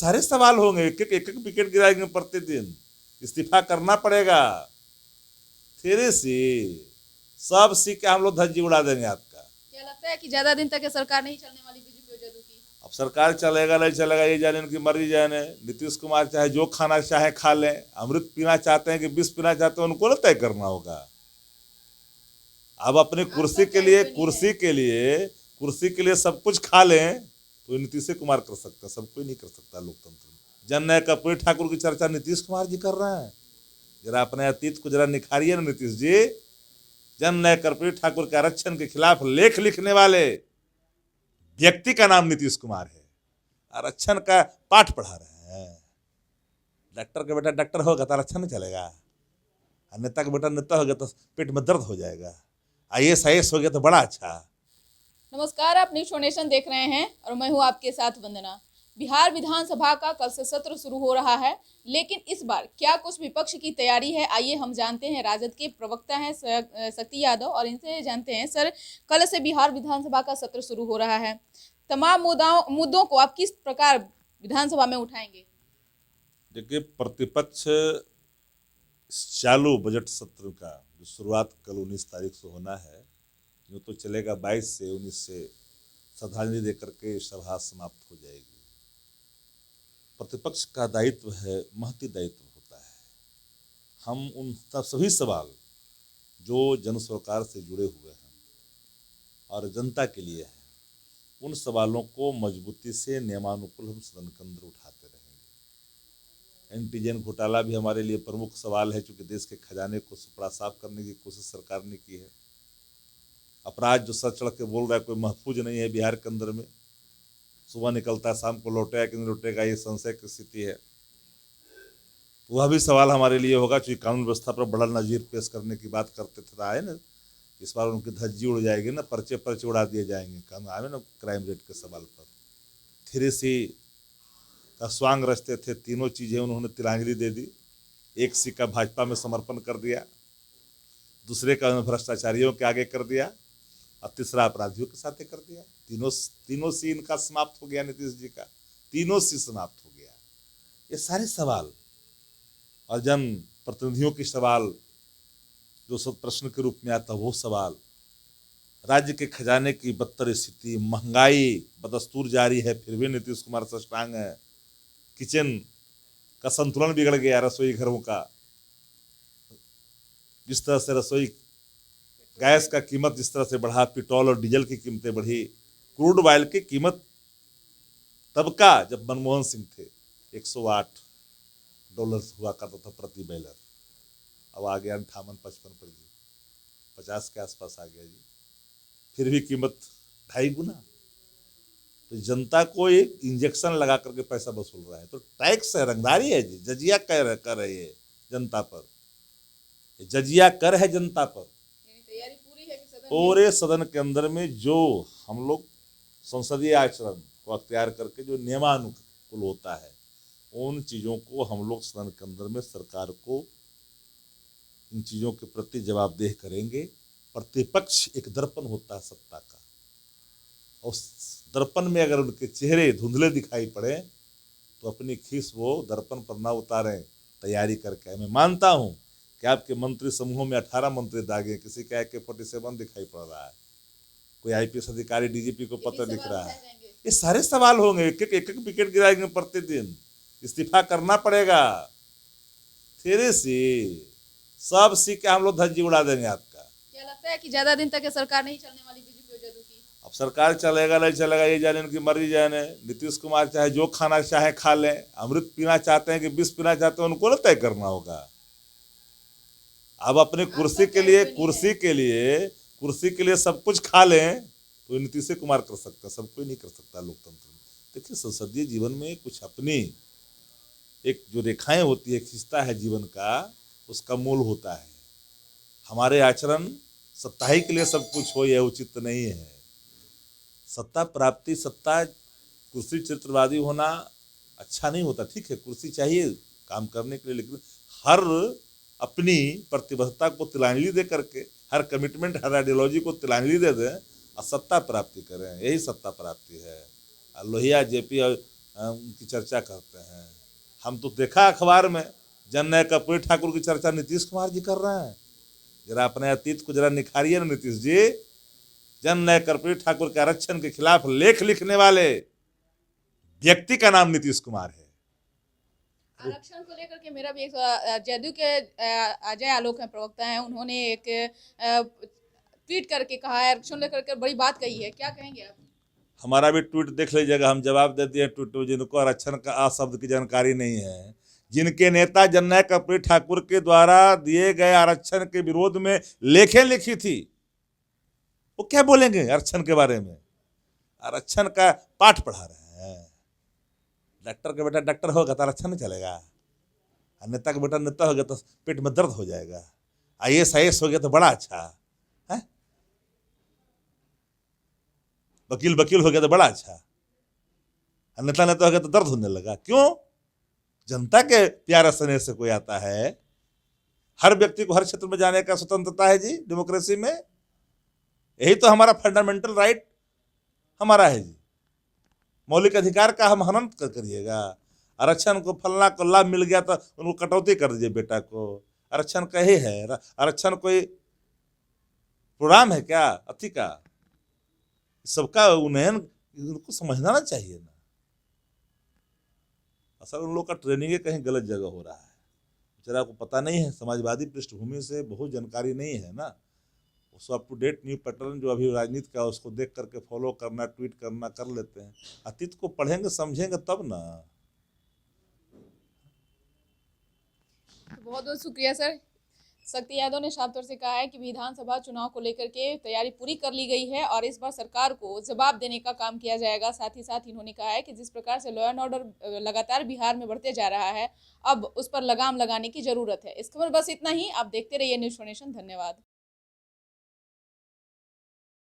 सारे सवाल होंगे। एक एक विकेट गिराएंगे प्रतिदिन, इस्तीफा करना पड़ेगा। फिर सी सब सी के हम लोग धज्जी उड़ा देंगे आपका। क्या लगता है कि ज्यादा दिन तक ये सरकार नहीं चलने वाली बीजेपी और जदयू की? अब सरकार चलेगा नहीं चलेगा ये जाने, उनकी मर्जी जाने। नीतीश कुमार चाहे जो खाना चाहे खा लें, अमृत पीना चाहते हैं कि विष पीना चाहते हैं, उनको ना तय करना होगा। अब अपनी कुर्सी के लिए सब कुछ खा लें तो नीतीश कुमार कर सकता है, सब कोई नहीं कर सकता लोकतंत्र में। जननायक कर्पूरी ठाकुर की चर्चा नीतीश कुमार जी कर रहे हैं। जरा अपने अतीत को जरा निखारिए ना नीतीश जी। जननायक कर्पूरी ठाकुर के आरक्षण के खिलाफ लेख लिखने वाले व्यक्ति का नाम नीतीश कुमार है। आरक्षण का पाठ पढ़ा रहे हैं। डॉक्टर का बेटा डॉक्टर होगा तो आरक्षण नहीं चलेगा, नेता का बेटा नेता हो गया तो पेट में दर्द हो जाएगा, IAS हो गया तो बड़ा अच्छा। नमस्कार, आप न्यूज़ नेशन देख रहे हैं और मैं हूं आपके साथ वंदना। बिहार विधानसभा का कल से सत्र शुरू हो रहा है, लेकिन इस बार क्या कुछ विपक्ष की तैयारी है, आइए हम जानते हैं। राजद के प्रवक्ता हैं शक्ति यादव और इनसे जानते हैं। सर, कल से बिहार विधानसभा का सत्र शुरू हो रहा है, तमाम मुद्दों को आप किस प्रकार विधानसभा में उठाएंगे? देखिए, प्रतिपक्ष चालू बजट सत्र का जो शुरुआत कल 19 तारीख से होना है, जो तो चलेगा 22 से 19 से श्रद्धांजलि देकर के सभा समाप्त हो जाएगी। प्रतिपक्ष का दायित्व है, महती दायित्व होता है। हम उन सभी सवाल जो जन सरकार से जुड़े हुए हैं और जनता के लिए हैं, उन सवालों को मजबूती से नियमानुकूल हम सदन के अंदर उठाते रहेंगे। एंटीजन घोटाला भी हमारे लिए प्रमुख सवाल है, क्योंकि देश के खजाने को सुपड़ा साफ करने की कोशिश सरकार ने की है। अपराध जो सर चढ़ के बोल रहा है, कोई महफूज नहीं है बिहार के अंदर में। सुबह निकलता है, शाम को लौटेगा कि नहीं लौटेगा, ये संशय की स्थिति है। वह भी सवाल हमारे लिए होगा, क्योंकि कानून व्यवस्था पर बड़ा नजीर पेश करने की बात करते थे आए ना, इस बार उनकी धज्जी उड़ जाएगी ना, पर्चे उड़ा दिए जाएंगे कानून आए ना क्राइम रेट के सवाल पर। 3C का स्वांग रचते थे, तीनों चीज़ें उन्होंने तिलांजलि दे दी। 1C का भाजपा में समर्पण कर दिया, दूसरे का भ्रष्टाचारियों के आगे कर दिया और तीसरा अपराधियों के साथ कर दिया। तीनों सी इनका समाप्त हो गया, नीतीश जी का तीनों सी समाप्त हो गया। ये सारे सवाल और जन प्रतिनिधियों के सवाल जो सब प्रश्न के रूप में आता, वो सवाल, राज्य के खजाने की बदतर स्थिति, महंगाई बदस्तूर जारी है, फिर भी नीतीश कुमार सष्टांग है। किचन का संतुलन बिगड़ गया, रसोई घरों का, जिस तरह से रसोई गैस का कीमत जिस तरह से बढ़ा, पेट्रोल और डीजल की कीमतें बढ़ी, क्रूड ऑयल की कीमत तब का जब मनमोहन सिंह थे $108 हुआ करता था प्रति बैरल, अब आ गया 58-55 पर जी, 50 के आसपास आ गया जी। फिर भी कीमत 2.5 गुना। तो जनता को एक इंजेक्शन लगा करके पैसा वसूल रहा है, तो टैक्स है, रंगदारी है जी, जजिया कर है ये जनता पर, जजिया कर है जनता पर। तैयारी पूरी है कि पूरे सदन के अंदर में जो हम लोग संसदीय आचरण को अख्तियार करके जो नियमानुकूल होता है, उन चीज़ों को हम लोग सदन के अंदर में सरकार को इन चीज़ों के प्रति जवाबदेह करेंगे। प्रतिपक्ष एक दर्पण होता है सत्ता का, और दर्पण में अगर उनके चेहरे धुंधले दिखाई पड़े तो अपनी खीस वो दर्पण पर ना उतारें, तैयारी करके। मैं मानता हूँ कि आपके मंत्री समूहों में 18 मंत्री दागे, किसी का AK-47 दिखाई पड़ रहा है, कोई IPS अधिकारी DGP को पत्र लिख रहा है। ये सारे सवाल होंगे। एक एक विकेट गिराएंगे प्रतिदिन, इस्तीफा करना पड़ेगा। 3C सब सी के हम लोग धज्जी उड़ा देंगे आपका। क्या लगता है कि ज्यादा दिन तक ये सरकार नहीं चलने वाली बीजेपी और जदयू की? अब सरकार चलेगा नहीं चलेगा ये जाने, उनकी मर्जी जाने। नीतीश कुमार चाहे जो खाना चाहे खा लें, अमृत पीना चाहते हैं कि विष पीना चाहते हैं, उनको ना तय करना होगा। अब अपनी कुर्सी के लिए सब कुछ खा लें तो नीतीश कुमार कर सकता, सब कोई नहीं कर सकता लोकतंत्र में। देखिए, संसदीय जीवन में कुछ अपनी एक जो रेखाएं होती है, खिंचता है जीवन का, उसका मूल होता है। हमारे आचरण सत्ता ही के लिए सब कुछ हो, यह उचित नहीं है। सत्ता प्राप्ति, सत्ता कुर्सी चित्रवादी होना अच्छा नहीं होता। ठीक है, कुर्सी चाहिए काम करने के लिए, लेकिन हर अपनी प्रतिबद्धता को तिलांजलि दे करके, हर कमिटमेंट, हर आइडियोलॉजी को तिलांजलि दे दें और सत्ता प्राप्ति करें, यही सत्ता प्राप्ति है। लोहिया JP और उनकी चर्चा करते हैं। हम तो देखा अखबार में जननायक कर्पूरी ठाकुर की चर्चा नीतीश कुमार जी कर रहे हैं। जरा अपने अतीत को जरा निखारिए ना नीतीश जी। जननायक कर्पूरी ठाकुर के आरक्षण के खिलाफ लेख लिखने वाले व्यक्ति का नाम नीतीश कुमार है। आरक्षण को लेकर के मेरा भी एक जदयू के अजय आलोक हैं, प्रवक्ता हैं, उन्होंने एक ट्वीट करके कहा है, आरक्षण लेकर के बड़ी बात कही है, क्या कहेंगे आप? हमारा भी ट्वीट देख लीजिएगा, हम जवाब दे दिए ट्वीट में। जिनको आरक्षण का आ शब्द की जानकारी नहीं है, जिनके नेता जननायक कर्पूरी ठाकुर के द्वारा दिए गए आरक्षण के विरोध में लेखें लिखी थी, वो क्या बोलेंगे आरक्षण के बारे में? आरक्षण का पाठ पढ़ा रहे हैं। डॉक्टर का बेटा डॉक्टर होगा तो आरक्षण नहीं चलेगा, और नेता का बेटा नेता हो गया तो पेट में दर्द हो जाएगा। IAS हो गया तो बड़ा अच्छा है, वकील हो गया तो बड़ा अच्छा, और नेता हो गया तो दर्द होने लगा। क्यों? जनता के प्यारे स्नेह से कोई आता है। हर व्यक्ति को हर क्षेत्र में जाने का स्वतंत्रता है जी डेमोक्रेसी में। यही तो हमारा फंडामेंटल राइट हमारा है जी। मौलिक अधिकार का हम हनन करिएगा। आरक्षण को फलना को लाभ मिल गया तो उनको कटौती कर दीजिए बेटा को। आरक्षण का ही है, आरक्षण कोई प्रोग्राम है क्या अति का? सबका उन्नयन उनको समझना ना चाहिए ना। असल उन लोग का ट्रेनिंग कहीं गलत जगह हो रहा है। बेचारा को पता नहीं है, समाजवादी पृष्ठभूमि से बहुत जानकारी नहीं है ना। उसको up to date new pattern जो अभी राजनीति का उसको देख करके फॉलो करना, ट्वीट करना कर लेते हैं। अतीत को पढ़ेंगे समझेंगे तब ना। बहुत बहुत शुक्रिया सर। शक्ति यादव ने साफ तौर से कहा है कि विधानसभा चुनाव को लेकर के तैयारी पूरी कर ली गई है और इस बार सरकार को जवाब देने का काम किया जाएगा। साथ ही साथ इन्होंने कहा है कि जिस प्रकार से लॉ एंड ऑर्डर लगातार बिहार में बढ़ते जा रहा है, अब उस पर लगाम लगाने की जरूरत है। इस खबर बस इतना ही। आप देखते रहिए न्यूज़ नेशन। धन्यवाद।